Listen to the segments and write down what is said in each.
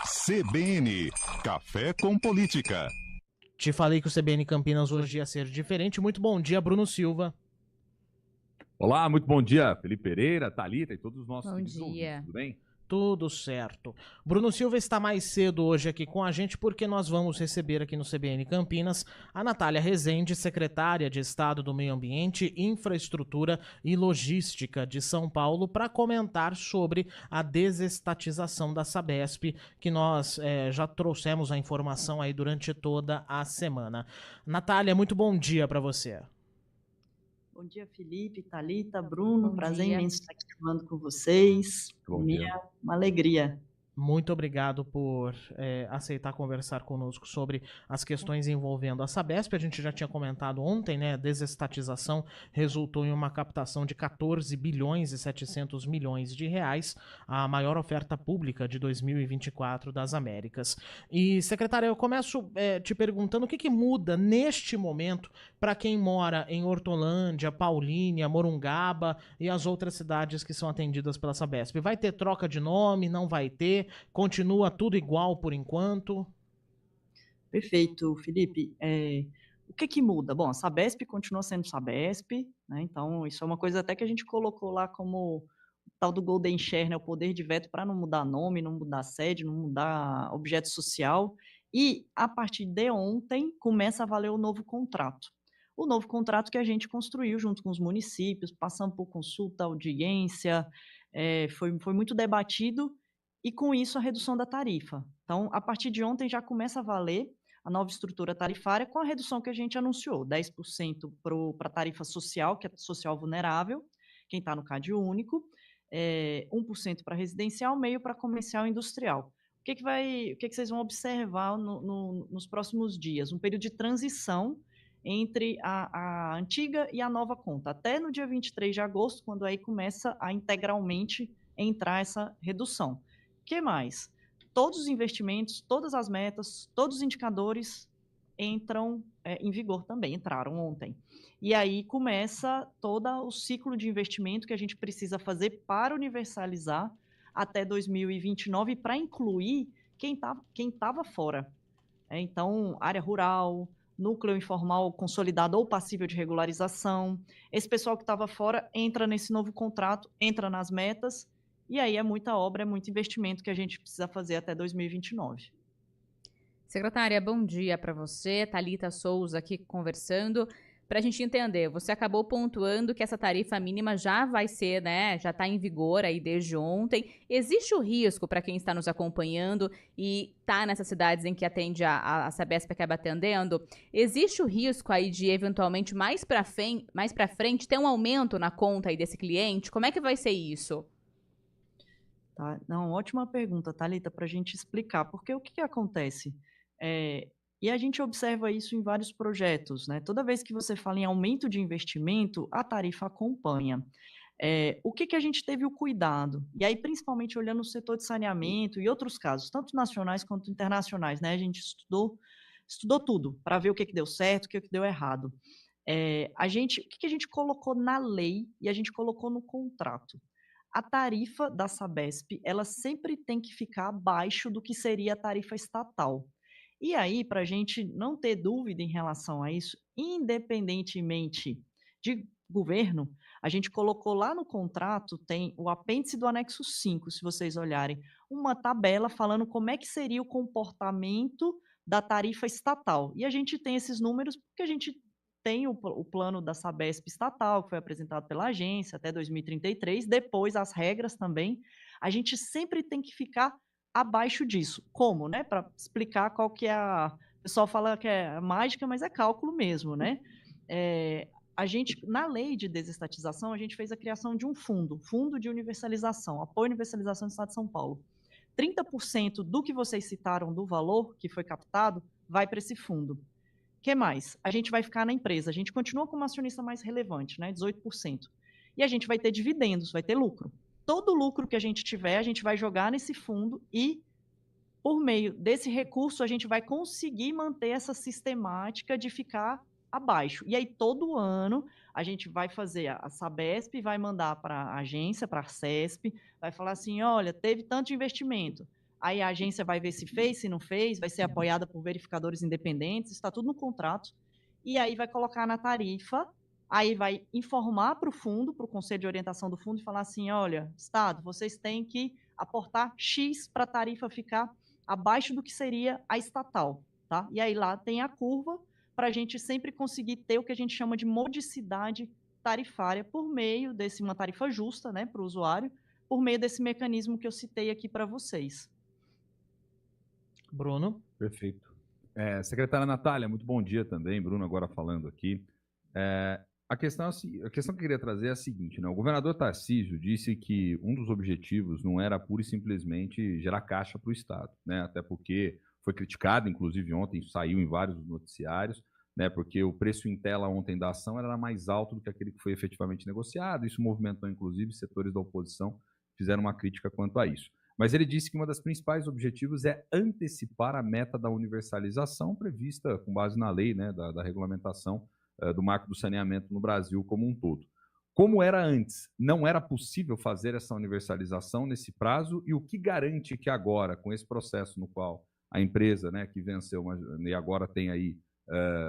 CBN, Café com Política. Te falei que o CBN Campinas hoje ia ser diferente. Muito bom dia, Bruno Silva. Olá, muito bom dia, Felipe Pereira, Thalita e todos os nossos Bom queridos ouvintes, dia. tudo bem? Tudo certo. Bruno Silva está mais cedo hoje aqui com a gente porque nós vamos receber aqui no CBN Campinas a Natália Rezende, secretária de Estado do Meio Ambiente, Infraestrutura e Logística de São Paulo, para comentar sobre a desestatização da Sabesp, que nós já trouxemos a informação aí durante toda a semana. Natália, muito bom dia para você. Bom dia, Felipe, Thalita, Bruno, Bom prazer dia. imenso estar aqui falando com vocês. Bom dia. Uma alegria. Muito obrigado por aceitar conversar conosco sobre as questões envolvendo a Sabesp. A gente já tinha comentado ontem, né? A desestatização resultou em uma captação de 14 bilhões e 700 milhões de reais, a maior oferta pública de 2024 das Américas. E, secretária, eu começo te perguntando o que muda neste momento para quem mora em Hortolândia, Paulínia, Morungaba e as outras cidades que são atendidas pela Sabesp. Vai ter troca de nome? Não vai ter? Continua tudo igual por enquanto? Perfeito, Felipe. O que muda? Bom, a Sabesp continua sendo Sabesp, né? Então, isso é uma coisa até que a gente colocou lá como o tal do Golden Share, né? O poder de veto para não mudar nome, não mudar sede, não mudar objeto social. E, a partir de ontem, começa a valer o novo contrato. O novo contrato que a gente construiu junto com os municípios, passando por consulta, audiência, foi muito debatido, e com isso a redução da tarifa. Então, a partir de ontem já começa a valer a nova estrutura tarifária com a redução que a gente anunciou, 10% para a tarifa social, que é social vulnerável, quem está no CAD único, 1% para residencial, meio para comercial e industrial. O que vocês vão observar nos próximos dias? Um período de transição entre a antiga e a nova conta, até no dia 23 de agosto, quando aí começa a integralmente entrar essa redução. O que mais? Todos os investimentos, todas as metas, todos os indicadores entram em vigor também, entraram ontem. E aí começa todo o ciclo de investimento que a gente precisa fazer para universalizar até 2029 para incluir quem estava fora. Então, área rural, núcleo informal consolidado ou passível de regularização. Esse pessoal que estava fora entra nesse novo contrato, entra nas metas. E aí é muita obra, é muito investimento que a gente precisa fazer até 2029. Secretária, bom dia para você. Thalita Souza aqui conversando. Para a gente entender, você acabou pontuando que essa tarifa mínima já vai ser, né, já está em vigor aí desde ontem. Existe o risco para quem está nos acompanhando e está nessas cidades em que atende a Sabesp acaba atendendo? Existe o risco aí de eventualmente mais para frente ter um aumento na conta aí desse cliente? Como é que vai ser isso? Tá? Não, ótima pergunta, Thalita, para a gente explicar, porque o que acontece? E a gente observa isso em vários projetos, né? Toda vez que você fala em aumento de investimento, a tarifa acompanha. O que a gente teve o cuidado? E aí, principalmente olhando o setor de saneamento e outros casos, tanto nacionais quanto internacionais, né? A gente estudou tudo para ver o que deu certo, o que deu errado. O que a gente colocou na lei e a gente colocou no contrato? A tarifa da Sabesp, ela sempre tem que ficar abaixo do que seria a tarifa estatal. E aí, para a gente não ter dúvida em relação a isso, independentemente de governo, a gente colocou lá no contrato, tem o apêndice do anexo 5, se vocês olharem, uma tabela falando como é que seria o comportamento da tarifa estatal. E a gente tem esses números porque a gente tem o plano da Sabesp estatal, que foi apresentado pela agência até 2033, depois as regras também. A gente sempre tem que ficar abaixo disso. Como, né? Para explicar qual que é o pessoal fala que é mágica, mas é cálculo mesmo, né? A gente, na lei de desestatização, a gente fez a criação de um fundo de universalização, apoio à universalização do Estado de São Paulo. 30% do que vocês citaram do valor que foi captado vai para esse fundo. O que mais? A gente vai ficar na empresa, a gente continua como acionista mais relevante, né? 18%. E a gente vai ter dividendos, vai ter lucro. Todo lucro que a gente tiver, a gente vai jogar nesse fundo e, por meio desse recurso, a gente vai conseguir manter essa sistemática de ficar abaixo. E aí, todo ano, a gente vai fazer, a Sabesp vai mandar para a agência, para a CESP, vai falar assim, olha, teve tanto investimento, aí a agência vai ver se fez, se não fez, vai ser apoiada por verificadores independentes, está tudo no contrato, e aí vai colocar na tarifa, aí vai informar para o fundo, para o Conselho de Orientação do Fundo, e falar assim, olha, Estado, vocês têm que aportar X para a tarifa ficar abaixo do que seria a estatal, tá? E aí lá tem a curva para a gente sempre conseguir ter o que a gente chama de modicidade tarifária por meio desse, uma tarifa justa, né, para o usuário, por meio desse mecanismo que eu citei aqui para vocês. Bruno? Perfeito. Secretária Natália, muito bom dia também. Bruno agora falando aqui. A questão que eu queria trazer é a seguinte, né? O governador Tarcísio disse que um dos objetivos não era pura e simplesmente gerar caixa para o Estado, né? Até porque foi criticado, inclusive ontem, saiu em vários noticiários, né? Porque o preço em tela ontem da ação era mais alto do que aquele que foi efetivamente negociado. Isso movimentou, inclusive, setores da oposição fizeram uma crítica quanto a isso. Mas ele disse que um dos principais objetivos é antecipar a meta da universalização prevista com base na lei, né, da regulamentação do marco do saneamento no Brasil como um todo. Como era antes, não era possível fazer essa universalização nesse prazo, e o que garante que agora, com esse processo no qual a empresa, né, que venceu e agora tem aí,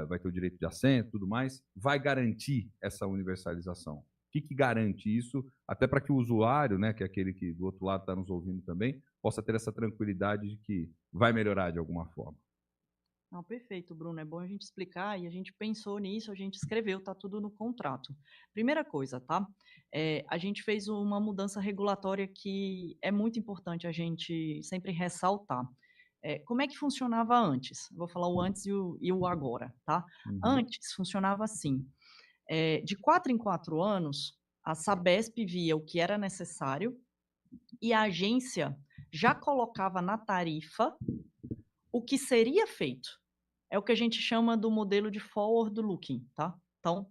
vai ter o direito de assento e tudo mais, vai garantir essa universalização? O que garante isso, até para que o usuário, né, que é aquele que do outro lado está nos ouvindo também, possa ter essa tranquilidade de que vai melhorar de alguma forma? Não, perfeito, Bruno. É bom a gente explicar, e a gente pensou nisso, a gente escreveu, tá tudo no contrato. Primeira coisa, tá? A gente fez uma mudança regulatória que é muito importante a gente sempre ressaltar. Como é que funcionava antes? Eu vou falar o antes e o agora, tá? Uhum. Antes funcionava assim. De 4 em 4 anos, a Sabesp via o que era necessário e a agência já colocava na tarifa o que seria feito. É o que a gente chama do modelo de forward looking, tá? Então,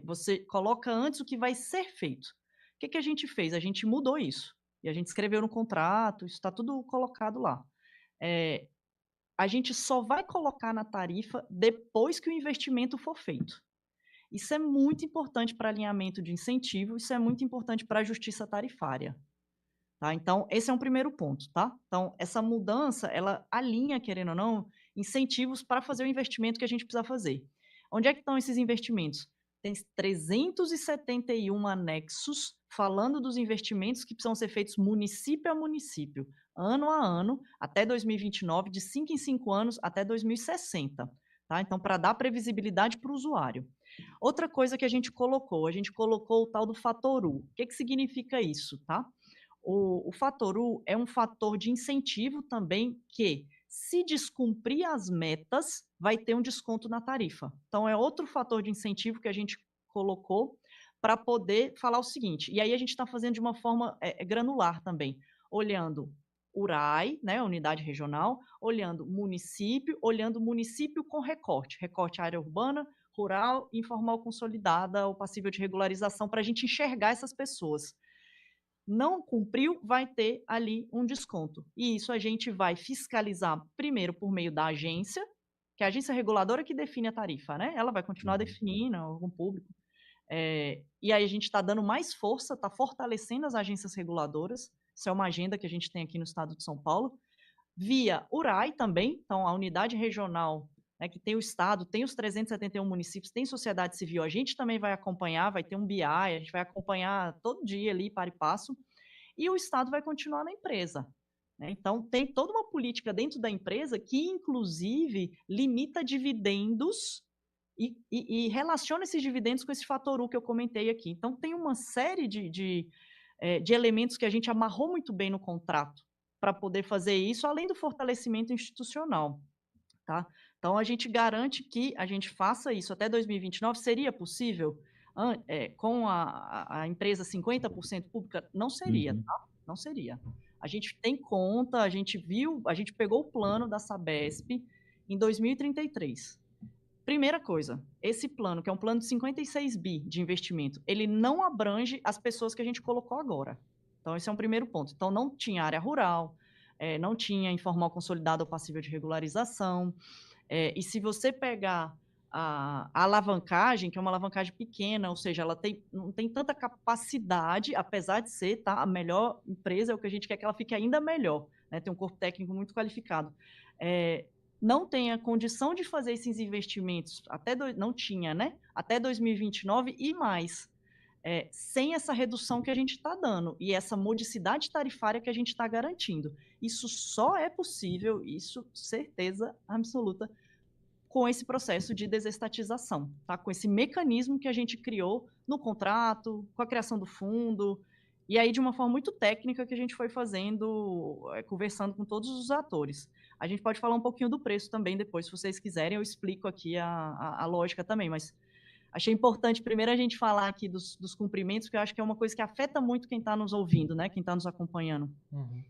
você coloca antes o que vai ser feito. O que a gente fez? A gente mudou isso. E a gente escreveu no contrato, isso está tudo colocado lá. A gente só vai colocar na tarifa depois que o investimento for feito. Isso é muito importante para alinhamento de incentivo, isso é muito importante para a justiça tarifária. Tá? Então, esse é um primeiro ponto, tá? Então, essa mudança, ela alinha, querendo ou não, incentivos para fazer o investimento que a gente precisa fazer. Onde é que estão esses investimentos? Tem 371 anexos falando dos investimentos que precisam ser feitos município a município, ano a ano, até 2029, de 5 em 5 anos até 2060. Tá? Então, para dar previsibilidade para o usuário. Outra coisa que a gente colocou o tal do fator U. O que significa isso, tá? O fator U é um fator de incentivo também que, se descumprir as metas, vai ter um desconto na tarifa. Então, é outro fator de incentivo que a gente colocou para poder falar o seguinte, e aí a gente está fazendo de uma forma granular também, olhando URAI, né, unidade regional, olhando município com recorte área urbana, rural, informal consolidada ou passível de regularização, para a gente enxergar essas pessoas. Não cumpriu, vai ter ali um desconto. E isso a gente vai fiscalizar primeiro por meio da agência, que é a agência reguladora que define a tarifa, né? Ela vai continuar definindo, algum público. E aí a gente está dando mais força, está fortalecendo as agências reguladoras. Isso é uma agenda que a gente tem aqui no estado de São Paulo. Via URAI também, então a unidade regional, né, que tem o estado, tem os 371 municípios, tem sociedade civil, a gente também vai acompanhar, vai ter um BI, a gente vai acompanhar todo dia ali, para e passo, e o estado vai continuar na empresa. Né? Então, tem toda uma política dentro da empresa que, inclusive, limita dividendos e relaciona esses dividendos com esse fator U que eu comentei aqui. Então, tem uma série de elementos que a gente amarrou muito bem no contrato para poder fazer isso, além do fortalecimento institucional. Tá? Então, a gente garante que a gente faça isso até 2029. Seria possível com a empresa 50% pública? Não seria, tá? Não seria. A gente tem conta, a gente pegou o plano da Sabesp em 2033. Primeira coisa, esse plano, que é um plano de 56 bi de investimento, ele não abrange as pessoas que a gente colocou agora. Então, esse é um primeiro ponto. Então, não tinha área rural, não tinha informal consolidado ou passível de regularização. E se você pegar a alavancagem, que é uma alavancagem pequena, ou seja, ela não tem tanta capacidade, apesar de ser a melhor empresa, é o que a gente quer que ela fique ainda melhor. né, tem um corpo técnico muito qualificado, não tem a condição de fazer esses investimentos, não tinha, né? Até 2029 e mais, sem essa redução que a gente está dando e essa modicidade tarifária que a gente está garantindo. Isso só é possível, isso certeza absoluta, com esse processo de desestatização, tá? Com esse mecanismo que a gente criou no contrato, com a criação do fundo, e aí de uma forma muito técnica que a gente foi fazendo, conversando com todos os atores. A gente pode falar um pouquinho do preço também depois, se vocês quiserem, eu explico aqui a lógica também, mas achei importante primeiro a gente falar aqui dos cumprimentos, porque eu acho que é uma coisa que afeta muito quem está nos ouvindo, né? Quem está nos acompanhando. Uhum.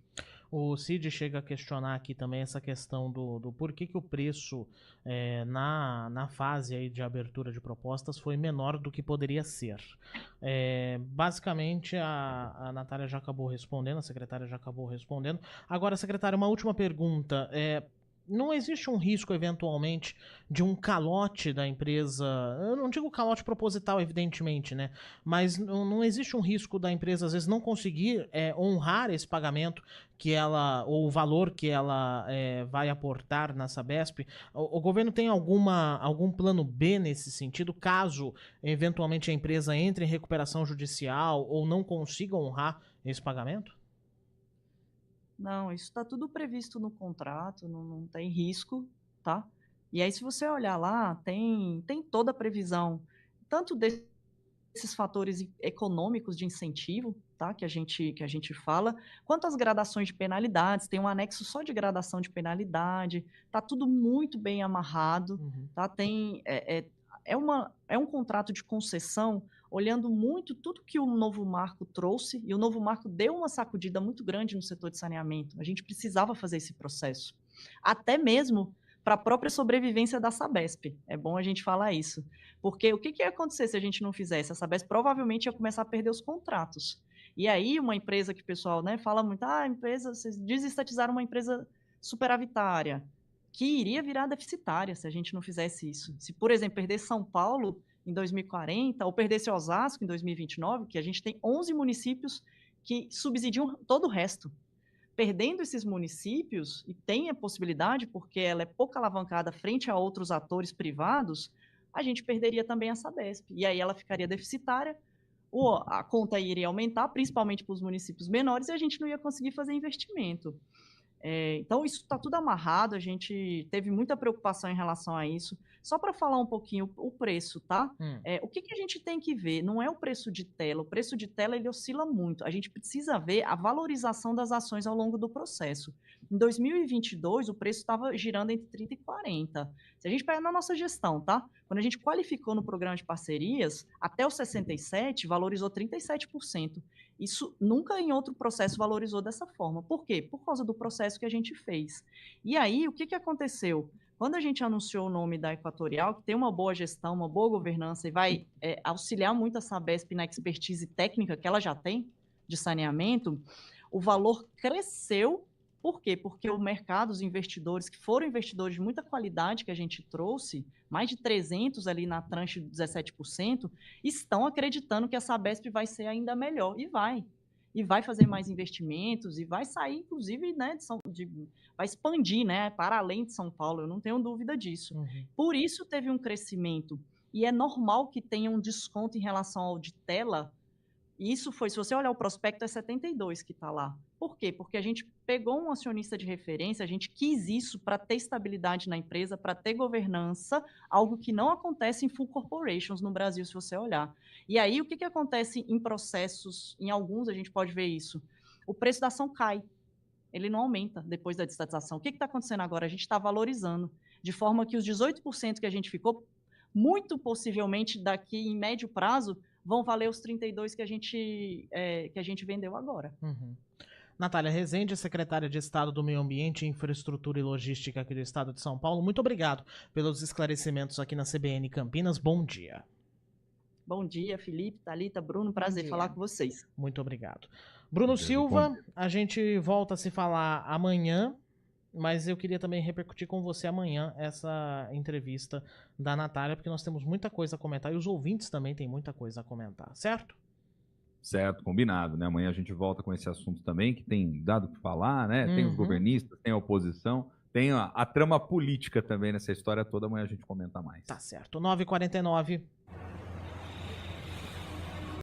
O Cid chega a questionar aqui também essa questão do porquê que o preço na fase aí de abertura de propostas foi menor do que poderia ser. Basicamente, a Natália já acabou respondendo, a secretária já acabou respondendo. Agora, secretária, uma última pergunta. Não existe um risco, eventualmente, de um calote da empresa? Eu não digo calote proposital, evidentemente, né? Mas não existe um risco da empresa, às vezes, não conseguir honrar esse pagamento que ela, ou o valor que ela vai aportar na Sabesp? O governo tem algum plano B nesse sentido, caso, eventualmente, a empresa entre em recuperação judicial ou não consiga honrar esse pagamento? Não, isso está tudo previsto no contrato, não tem risco, tá? E aí, se você olhar lá, tem toda a previsão, tanto desses fatores econômicos de incentivo, tá? Que a gente fala, quanto as gradações de penalidades, tem um anexo só de gradação de penalidade, tá tudo muito bem amarrado, tá? É um contrato de concessão olhando muito tudo que o novo marco trouxe, e o novo marco deu uma sacudida muito grande no setor de saneamento. A gente precisava fazer esse processo, até mesmo para a própria sobrevivência da Sabesp. É bom a gente falar isso, porque o que ia acontecer se a gente não fizesse? A Sabesp provavelmente ia começar a perder os contratos. E aí uma empresa que o pessoal, né, fala muito, vocês desestatizaram uma empresa superavitária, que iria virar deficitária se a gente não fizesse isso. Se, por exemplo, perder São Paulo em 2040, ou perdesse Osasco em 2029, que a gente tem 11 municípios que subsidiam todo o resto. Perdendo esses municípios, e tem a possibilidade, porque ela é pouco alavancada frente a outros atores privados, a gente perderia também a Sabesp. E aí ela ficaria deficitária, a conta iria aumentar, principalmente para os municípios menores, e a gente não ia conseguir fazer investimento. Então, isso está tudo amarrado, a gente teve muita preocupação em relação a isso. Só para falar um pouquinho o preço, tá? O que a gente tem que ver? Não é o preço de tela. O preço de tela, ele oscila muito. A gente precisa ver a valorização das ações ao longo do processo. Em 2022, o preço estava girando entre 30 e 40. Se a gente pegar na nossa gestão, tá? Quando a gente qualificou no programa de parcerias, até o 67, valorizou 37%. Isso nunca em outro processo valorizou dessa forma. Por quê? Por causa do processo que a gente fez. E aí, o que aconteceu? Quando a gente anunciou o nome da Equatorial, que tem uma boa gestão, uma boa governança e vai auxiliar muito a Sabesp na expertise técnica que ela já tem de saneamento, o valor cresceu. Por quê? Porque o mercado, os investidores, que foram investidores de muita qualidade que a gente trouxe, mais de 300 ali na tranche de 17%, estão acreditando que a Sabesp vai ser ainda melhor. E vai fazer mais investimentos, e vai sair, inclusive, né, vai expandir, né, para além de São Paulo, eu não tenho dúvida disso. Por isso teve um crescimento. E é normal que tenha um desconto em relação ao de tela. E isso foi, se você olhar o prospecto, é 72 que está lá. Por quê? Porque a gente pegou um acionista de referência, a gente quis isso para ter estabilidade na empresa, para ter governança, algo que não acontece em full corporations no Brasil, se você olhar. E aí, o que acontece em processos, em alguns a gente pode ver isso, o preço da ação cai, ele não aumenta depois da desestatização. O que está acontecendo agora? A gente está valorizando, de forma que os 18% que a gente ficou, muito possivelmente daqui em médio prazo, vão valer os 32 que a gente vendeu agora. Natália Rezende, secretária de Estado do Meio Ambiente, Infraestrutura e Logística aqui do Estado de São Paulo. Muito obrigado pelos esclarecimentos aqui na CBN Campinas. Bom dia. Bom dia, Felipe, Thalita, Bruno. Prazer falar com vocês. Muito obrigado. Bruno Silva, a gente volta a se falar amanhã, mas eu queria também repercutir com você amanhã essa entrevista da Natália, porque nós temos muita coisa a comentar e os ouvintes também têm muita coisa a comentar, certo? Certo, combinado, né? Amanhã a gente volta com esse assunto também, que tem dado o que falar, né? Tem os governistas, tem a oposição, tem a trama política também nessa história toda. Amanhã a gente comenta mais. Tá certo. 9h49.